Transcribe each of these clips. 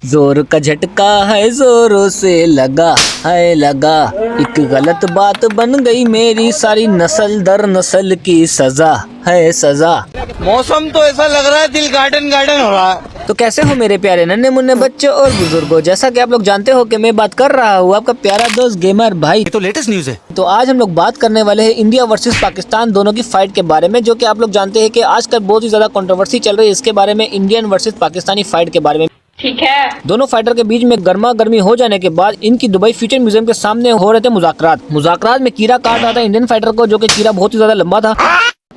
जोर का झटका है जोरों से लगा है लगा, एक गलत बात बन गई मेरी सारी नस्ल दर नस्ल की सजा है सजा। मौसम तो ऐसा लग रहा है दिल गार्डन गार्डन हो रहा है। तो कैसे हो मेरे प्यारे नन्हे मुन्ने बच्चों और बुजुर्गों, जैसा कि आप लोग जानते हो कि मैं बात कर रहा हूँ आपका प्यारा दोस्त गेमर भाई। ये तो लेटेस्ट न्यूज है। तो आज हम लोग बात करने वाले हैं इंडिया वर्सेस पाकिस्तान दोनों की फाइट के बारे में, जो कि आप लोग जानते हैं कि आजकल बहुत ही ज्यादा कंट्रोवर्सी चल रही है इसके बारे में, इंडियन वर्सेस पाकिस्तानी फाइट के बारे में। ठीक है। दोनों फाइटर के बीच में गर्मा गर्मी हो जाने के बाद इनकी दुबई फ्यूचर म्यूजियम के सामने हो रहे थे मुज़ाकरात में कीड़ा काट रहा था इंडियन फाइटर को, जो कि कीड़ा बहुत ही ज्यादा लंबा था।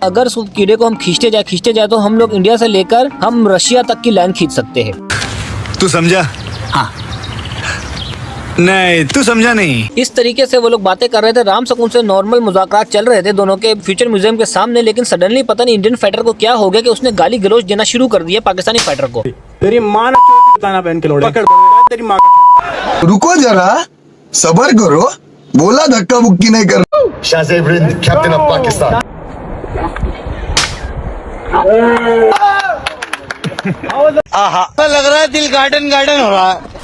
अगर उस कीड़े को हम खींचते जाए तो हम लोग इंडिया से लेकर हम रशिया तक की लाइन खींच सकते हैं। तू समझा? हाँ। नहीं, तू समझा नहीं। इस तरीके से वो लोग बातें कर रहे थे, राम सुकून से नॉर्मल मुज़ाकरात चल रहे थे दोनों के फ्यूचर म्यूजियम के सामने। लेकिन सडनली पता नहीं इंडियन फाइटर को क्या हो गया कि उसने गाली गलौज देना शुरू कर दिया पाकिस्तानी फाइटर को। तेरी माँ बताना पहन के लौड़े तेरी माँ का। रुको जरा सबर करो, बोला धक्का मुक्की नहीं कर। Captain of Pakistan. ऐसा लग रहा है दिल गार्डन गार्डन हो रहा है।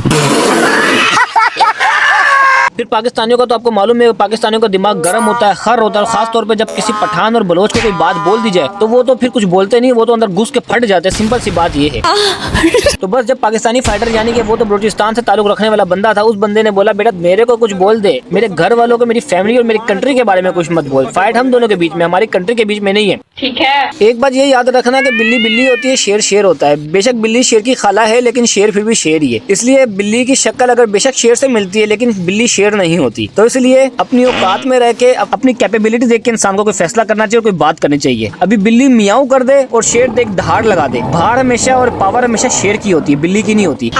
फिर पाकिस्तानियों का तो आपको मालूम है, पाकिस्तानियों का दिमाग गर्म होता है, खर होता है। खास तौर पे जब किसी पठान और बलोच को कोई बात बोल दी जाए तो वो तो फिर कुछ बोलते नहीं, वो तो अंदर घुस के फट जाते हैं। सिंपल सी बात ये है। तो बस जब पाकिस्तानी फाइटर यानी कि वो तो बलूचिस्तान से ताल्लुक रखने वाला बंदा था, उस बंदे ने बोला बेटा मेरे को कुछ बोल दे, मेरे घर वालों को, मेरी फैमिली और मेरी कंट्री के बारे में कुछ मत बोल। फाइट हम दोनों के बीच में, हमारी कंट्री के बीच में नहीं है। ठीक है। एक बात ये याद रखना कि बिल्ली बिल्ली होती है, शेर शेर होता है। बेशक बिल्ली शेर की खाला है लेकिन शेर फिर भी शेर ही है। इसलिए बिल्ली की शक्ल अगर बेशक शेर से मिलती है लेकिन बिल्ली शेर नहीं होती। तो इसलिए अपनी औकात में रह के अपनी कैपेबिलिटी देख के इंसान को कोई फैसला करना चाहिए और कोई बात करनी चाहिए। अभी बिल्ली मियाऊ कर दे और शेर देख दहाड़ लगा दे। भाड़ हमेशा और पावर हमेशा शेर की होती है, बिल्ली की नहीं होती।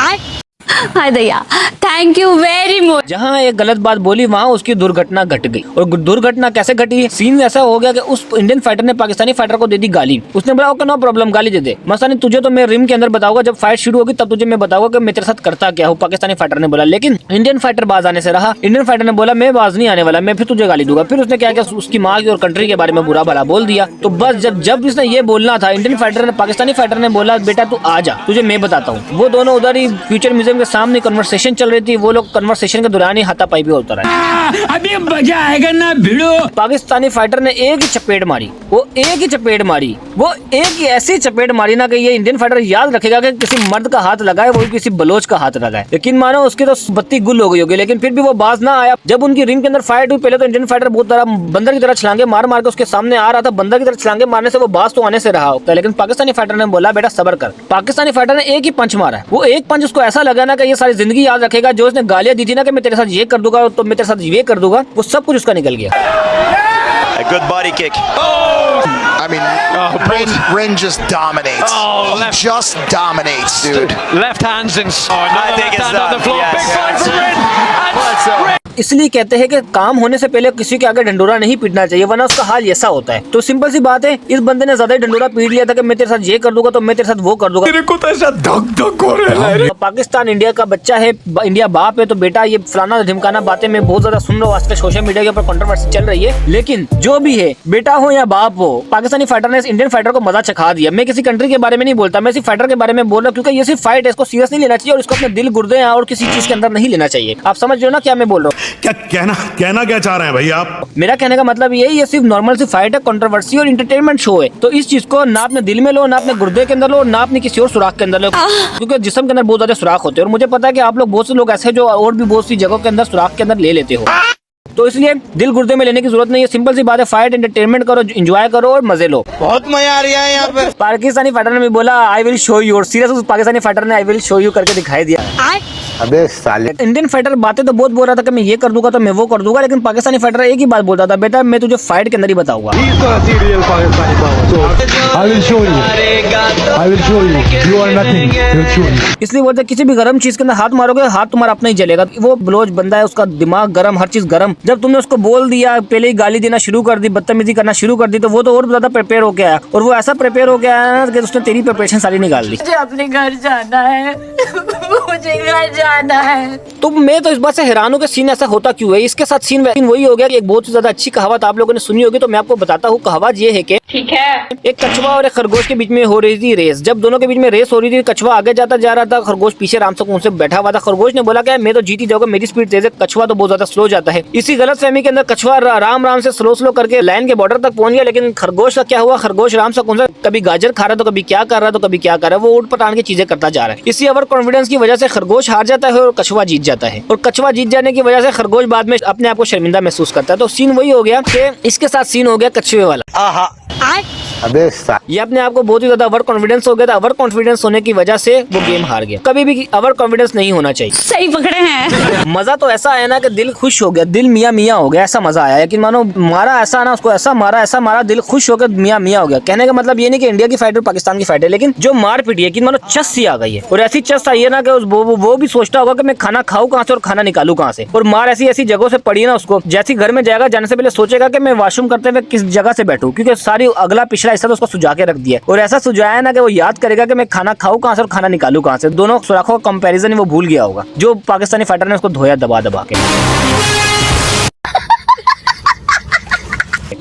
हाय दया, थैंक यू वेरी मच। जहाँ एक गलत बात बोली वहाँ उसकी दुर्घटना घट गई। और दुर्घटना कैसे घटी? सीन ऐसा हो गया कि उस इंडियन फाइटर ने पाकिस्तानी फाइटर को दे दी गाली। उसने बोला ओके नो प्रॉब्लम, गाली दे दे, मसला तुझे तो मैं रिम के अंदर बताऊंगा, जब फाइट शुरू होगी तब तुझे मैं बताऊंगा कि मैं तेरे साथ करता क्या हूँ। पाकिस्तानी फाइटर ने बोला, लेकिन इंडियन फाइटर बाज आने से रहा। इंडियन फाइटर ने बोला मैं बाज नहीं आने वाला, मैं फिर तुझे गाली दूंगा। फिर उसने क्या किया, उसकी माँ की और कंट्री के बारे में बुरा भला बोल दिया। तो बस जब इसने ये बोलना था, इंडियन फाइटर ने पाकिस्तानी फाइटर ने बोला बेटा तू आ जा, तुझे मैं बताता हूँ। वो दोनों उधर ही फ्यूचर म्यूजियम के सामने कन्वर्सेशन चल रही थी। वो लोग कन्वर्सेशन के दौरान ही हाथापाई भी होता रहा। अभी मजा आएगा ना भिड़ो। पाकिस्तानी फाइटर ने एक ही चपेट मारी, वो एक ही ऐसी चपेट मारी ना कि ये इंडियन फाइटर याद रखेगा कि किसी मर्द का हाथ लगाए वो किसी बलोच का हाथ लगाए। लेकिन मानो उसकी तो बत्ती गुल हो गई होगी, लेकिन फिर भी वो बाज ना आया। जब उनकी रिंग के अंदर फाइट हुई, पहले तो इंडियन फाइटर बहुत तरह बंदर की तरह छलांगे मार मार के उसके सामने आ रहा था। बंदर की तरह छलांगे मारने से वो बाज तो आने से रहा होता है, लेकिन पाकिस्तानी फाइटर ने बोला बेटा सब्र कर। पाकिस्तानी फाइटर ने एक ही पंच मारा है। वो एक पंच उसको ऐसा लगा ना कि ये सारी जिंदगी याद रखेगा। जो उसने गालियां दी थी ना कि मैं तेरे साथ ये कर दूंगा तो मैं तेरे साथ ये कर दूंगा, वो सब कुछ उसका निकल गया। A good body kick. I mean, Ren just dominates. Just dominates, dude. Left hands inside. I think it's on the floor. yes. Big time for Ren. And इसलिए कहते हैं कि काम होने से पहले किसी के आगे डंडोरा नहीं पीटना चाहिए, वरना उसका हाल ऐसा होता है। तो सिंपल सी बात है, इस बंदे ने ज्यादा ही डंडोरा पीट लिया था कि मैं तेरे साथ ये कर दूंगा तो मैं तेरे साथ वो कर दूंगा। तेरे को तो ऐसा धक धक हो रहा है। पाकिस्तान इंडिया का बच्चा है, इंडिया बाप है, तो बेटा ये फलाना ढिमकाना बातें मैं बहुत ज्यादा सुन रहा हूँ आजकल सोशल मीडिया के ऊपर कंट्रोवर्सी चल रही है। लेकिन जो भी है, बेटा हो या बाप हो, पाकिस्तानी फाइटर ने इंडियन फाइटर को मजा चखा दिया। मैं किसी कंट्री के बारे में नहीं बोलता, मैं सिर्फ फाइटर के बारे में बोल रहा हूँ, क्योंकि ये सिर्फ फाइट है, इसको सीरियस नहीं लेना चाहिए और इसको अपने दिल गुर्दे और किसी चीज के अंदर नहीं लेना चाहिए। आप समझ रहे हो ना क्या मैं बोल रहा हूँ? कहना क्या चाह रहे हैं भाई आप? मेरा कहने का मतलब यही, ये सिर्फ नॉर्मल सी फाइट है, कंट्रोवर्सी और एंटरटेनमेंट शो है। तो इस चीज को ना अपने दिल में लो, ना अपने गुर्दे के अंदर लो, ना अपनी किसी और सुराख के अंदर लो, क्योंकि जिस्म के अंदर बहुत ज्यादा सुराख होते हैं। और मुझे पता है कि आप लोग बहुत से लोग ऐसे जो और भी बहुत सी जगहों के अंदर सुराख के अंदर ले लेते हो। तो इसलिए दिल गुर्दे में लेने की जरूरत नहीं है। सिंपल सी बात है, फाइट एंटरटेनमेंट करो, एंजॉय करो और मजे लो। बहुत मजा आ रहा है यहाँ पे। पाकिस्तानी फाइटर ने भी बोला आई विल शो यू, और सीरियस उस पाकिस्तानी फाइटर ने आई विल शो यू करके दिखाई दिया। अबे साले। इंडियन फाइटर बातें तो बहुत बोल रहा था कि मैं ये कर दूंगा तो मैं वो कर दूंगा, लेकिन पाकिस्तानी फाइटर एक ही बात बोलता था, बेटा मैं तुझे फाइट के अंदर ही बताऊंगा। इसलिए बोलते किसी भी गर्म चीज के अंदर हाथ मारोगे, हाथ तुम्हारा अपना ही जलेगा। वो बलोच बंदा है, उसका दिमाग गर्म, हर चीज गर्म। जब तुमने उसको बोल दिया, पहले ही गाली देना शुरू कर दी, बदतमीजी करना शुरू कर दी, तो वो तो और ज्यादा प्रिपेयर हो गया। और वो ऐसा प्रिपेयर हो गया ना कि उसने तेरी प्रिपरेशन सारी निकाल दी। मुझे अपने घर जाना है। मुझे घर जाना है। तो मैं तो इस बात से हैरान हूँ कि सीन ऐसा होता क्यों है। इसके साथ सीन वही हो गया कि एक बहुत ही ज्यादा अच्छी कहावत आप लोगों ने सुनी होगी, तो मैं आपको बताता हूँ। कहावत ये है कि ठीक है, एक कछुआ और एक खरगोश के बीच में हो रही थी रेस। जब दोनों के बीच में रेस हो रही थी, कछुआ आगे जाता जा रहा था, खरगोश पीछे आराम से बैठा हुआ था। खरगोश ने बोला कि मैं तो जीत ही जाऊंगा, मेरी स्पीड तेज है। कछुआ तो बहुत ज्यादा स्लो जाता है। इसी गलतफहमी के अंदर कछुआ आराम से स्लो करके लाइन के बॉर्डर तक पहुंच गया। लेकिन खरगोश का क्या हुआ, खरगोश आराम से कभी गाजर खा रहा, तो कभी क्या कर रहा, तो कभी क्या कर रहा है, वो उठ पटांग की चीजें करता जा रहा है। इसी ओवर कॉन्फिडेंस की वजह से खरगोश हार जाता है और कछुआ जीत जाता है। और कछुआ जीत जाने की वजह से खरगोश बाद में अपने आप को शर्मिंदा महसूस करता है। तो सीन वही हो गया कि इसके साथ सीन हो गया कछुए वाला। ये अपने आप को बहुत ही ज्यादा ओवर कॉन्फिडेंस हो गया था। ओवर कॉन्फिडेंस होने की वजह से वो गेम हार गया। कभी भी ओवर कॉन्फिडेंस नहीं होना चाहिए। सही पकड़े हैं। मजा तो ऐसा आया ना कि दिल खुश हो गया, दिल मियाँ मियाँ हो गया, ऐसा मजा आया। लेकिन मानो मारा ऐसा ना, उसको ऐसा मारा, दिल खुश हो गया, मियाँ मियाँ हो गया। कहने का मतलब ये नहीं कि इंडिया की फाइट और पाकिस्तान की फाइट है, लेकिन जो मार पीटी है कि मानो चस सी आ गई है। और ऐसी चस आई है ना कि वो भी सोचता होगा कि मैं खाना खाऊं कहाँ से और खाना निकालू कहाँ से। और मार ऐसी जगहों से पड़ी ना उसको, जैसे घर में जाएगा जाने से पहले सोचेगा कि मैं वॉशरूम करते हुए किस जगह से बैठूं, क्योंकि सारी अगला पिछला हिस्सा तो उसको सुझा के रख दिया। और ऐसा सुझाया ना कि वो याद करेगा कि मैं खाना खाऊं कहाँ से और खाना निकालू कहाँ से। दोनों सुराखों का कंपैरिजन ही वो भूल गया होगा, जो पाकिस्तानी फाइटर ने उसको धोया दबा के।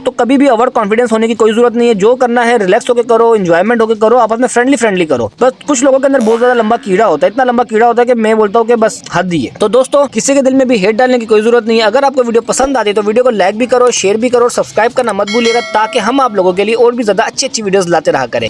तो कभी भी ओवर कॉन्फिडेंस होने की कोई जरूरत नहीं है। जो करना है रिलैक्स होकर करो, एंजॉयमेंट होकर करो, आपस में फ्रेंडली करो। बस कुछ लोगों के अंदर बहुत ज्यादा लंबा कीड़ा होता है, इतना लंबा कीड़ा होता है कि मैं बोलता हूँ कि बस हद ही है। तो दोस्तों, किसी के दिल में भी हेट डालने की कोई जरूरत नहीं है। अगर आपको वीडियो पसंद आती है तो वीडियो को लाइक भी करो, शेयर भी करो, सब्सक्राइब करना मत भूलिएगा, ताकि हम आप लोगों के लिए और भी ज्यादा अच्छी वीडियोस लाते रहा करें।